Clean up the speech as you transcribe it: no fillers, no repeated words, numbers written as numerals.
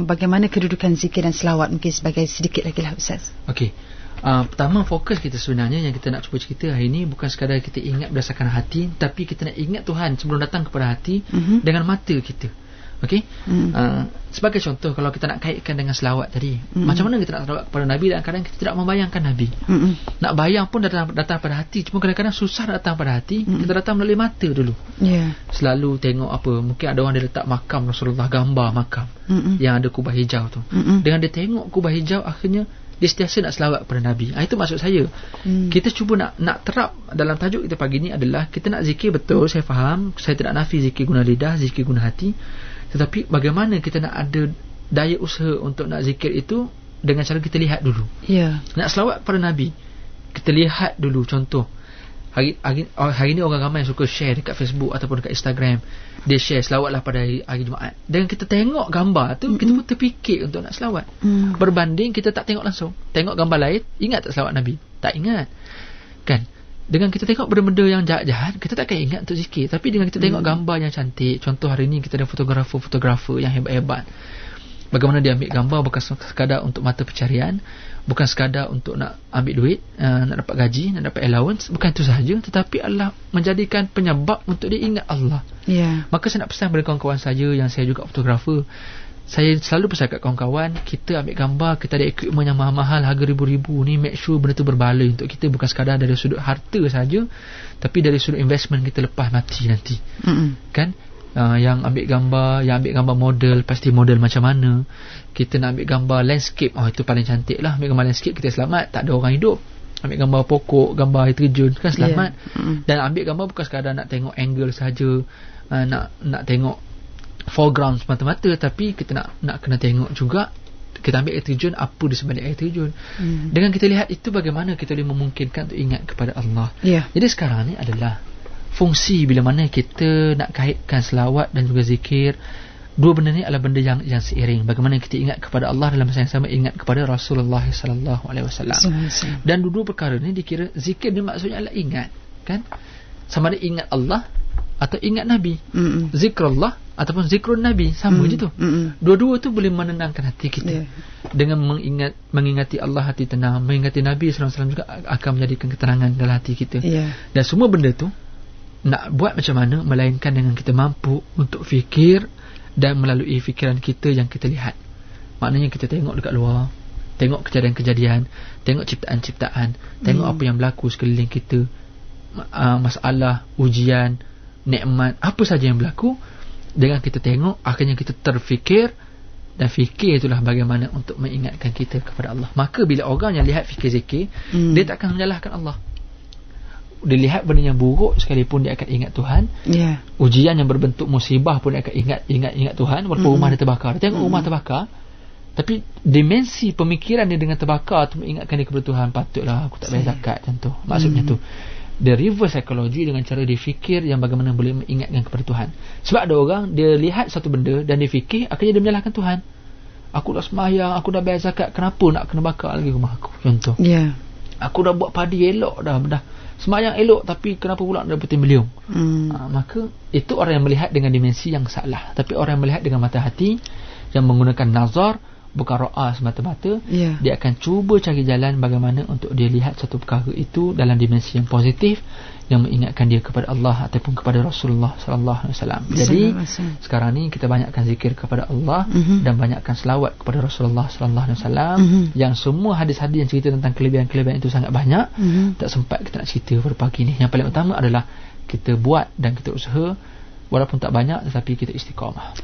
bagaimana kedudukan zikir dan selawat, mungkin sebagai sedikit lagi lah Ustaz. Okey. Pertama, fokus kita sebenarnya yang kita nak cuba cerita hari ini bukan sekadar kita ingat berdasarkan hati, tapi kita nak ingat Tuhan sebelum datang kepada hati dengan mata kita. Okey. Sebagai contoh, kalau kita nak kaitkan dengan selawat tadi, macam mana kita nak selawat kepada Nabi dan kadang kita tidak membayangkan Nabi. Nak bayang pun datang pada hati, cuma kadang-kadang susah datang pada hati. Kita datang melalui mata dulu. Selalu tengok apa, mungkin ada orang dia letak makam Rasulullah, gambar makam yang ada kubah hijau tu. Dengan dia tengok kubah hijau, akhirnya dia sentiasa nak selawat kepada Nabi. Itu maksud saya. Kita cuba nak terap dalam tajuk kita pagi ni adalah kita nak zikir betul. Saya faham, saya tidak nafi zikir guna lidah, zikir guna hati. Tetapi bagaimana kita nak ada daya usaha untuk nak zikir itu dengan cara kita lihat dulu. Nak selawat kepada Nabi, kita lihat dulu. Contoh, hari ni orang ramai suka share dekat Facebook ataupun dekat Instagram. Dia share selawatlah pada hari Jumaat. Dan kita tengok gambar tu, kita pun terfikir untuk nak selawat. Berbanding kita tak tengok langsung. Tengok gambar lain, ingat tak selawat Nabi? Tak ingat. Kan? Dengan kita tengok benda-benda yang jahat-jahat, kita takkan ingat untuk zikir. Tapi dengan kita tengok gambar yang cantik, contoh hari ni kita ada fotografer yang hebat-hebat. Bagaimana dia ambil gambar bukan sekadar untuk mata pencarian, bukan sekadar untuk nak ambil duit, nak dapat gaji, nak dapat allowance, bukan itu sahaja, tetapi adalah menjadikan penyebab untuk dia ingat Allah. Maka saya nak pesan kepada kawan-kawan saya yang saya juga fotografer, saya selalu pesan kat kawan-kawan, kita ambil gambar, kita ada equipment yang mahal-mahal, harga ribu-ribu ni, make sure benda tu berbaloi untuk kita, bukan sekadar dari sudut harta saja, tapi dari sudut investment kita lepas mati nanti. Kan? Yang ambil gambar model, pasti model macam mana. Kita nak ambil gambar landscape, itu paling cantik lah. Ambil gambar landscape, kita selamat, tak ada orang hidup. Ambil gambar pokok, gambar air terjun, kan selamat. Dan ambil gambar bukan sekadar nak tengok angle saja, nak tengok foreground semata-mata, tapi kita nak kena tengok juga, kita ambil air terjun, apa di sebalik air terjun. Dengan kita lihat itu, bagaimana kita boleh memungkinkan untuk ingat kepada Allah. Jadi sekarang ni adalah fungsi bila mana kita nak kaitkan selawat dan juga zikir. Dua benda ni adalah benda yang seiring. Bagaimana kita ingat kepada Allah dalam masa yang sama ingat kepada Rasulullah sallallahu alaihi wasallam. Dan dua perkara ni dikira zikir ni maksudnya adalah ingat, kan? Sama ada ingat Allah atau ingat Nabi. Zikrullah ataupun zikrun Nabi, sama je tu. Dua-dua tu boleh menenangkan hati kita. Dengan mengingati Allah, hati tenang. Mengingati Nabi sallallahu alaihi wasallam juga akan menjadikan ketenangan dalam hati kita. Dan semua benda tu nak buat macam mana, melainkan dengan kita mampu untuk fikir dan melalui fikiran kita yang kita lihat. Maknanya kita tengok dekat luar, tengok kejadian-kejadian, tengok ciptaan-ciptaan, tengok apa yang berlaku sekeliling kita, masalah, ujian, nikmat, apa saja yang berlaku. Dengan kita tengok, akhirnya kita terfikir, dan fikir itulah bagaimana untuk mengingatkan kita kepada Allah. Maka bila orang yang lihat fikir zikir, dia takkan menyalahkan Allah. Dia lihat benda yang buruk sekalipun dia akan ingat Tuhan. Ujian yang berbentuk musibah pun dia akan ingat Tuhan. Walaupun rumah dia terbakar, dia tengok rumah terbakar, tapi dimensi pemikiran dia dengan terbakar tu mengingatkan dia kepada Tuhan. Patutlah aku tak bayar zakat, contoh. Maksudnya tu dia reverse psychology dengan cara dia fikir yang bagaimana boleh mengingatkan kepada Tuhan. Sebab ada orang dia lihat satu benda dan dia fikir, akhirnya dia menyalahkan Tuhan. Aku dah sembahyang, aku dah bayar zakat, kenapa nak kena bakar lagi rumah aku, contoh. Aku dah buat padi elok dah sembahyang elok, tapi kenapa pula nak dapetin beliung? Maka itu orang yang melihat dengan dimensi yang salah. Tapi orang yang melihat dengan mata hati, yang menggunakan nazar, bukan ra'ah semata-mata, dia akan cuba cari jalan bagaimana untuk dia lihat satu perkara itu dalam dimensi yang positif, yang mengingatkan dia kepada Allah ataupun kepada Rasulullah sallallahu alaihi wasallam. Jadi sekarang ni kita banyakkan zikir kepada Allah dan banyakkan selawat kepada Rasulullah sallallahu alaihi wasallam, yang semua hadis-hadis yang cerita tentang kelebihan-kelebihan itu sangat banyak. Tak sempat kita nak cerita pada pagi ni. Yang paling utama adalah kita buat dan kita usaha, walaupun tak banyak tetapi kita istiqamah.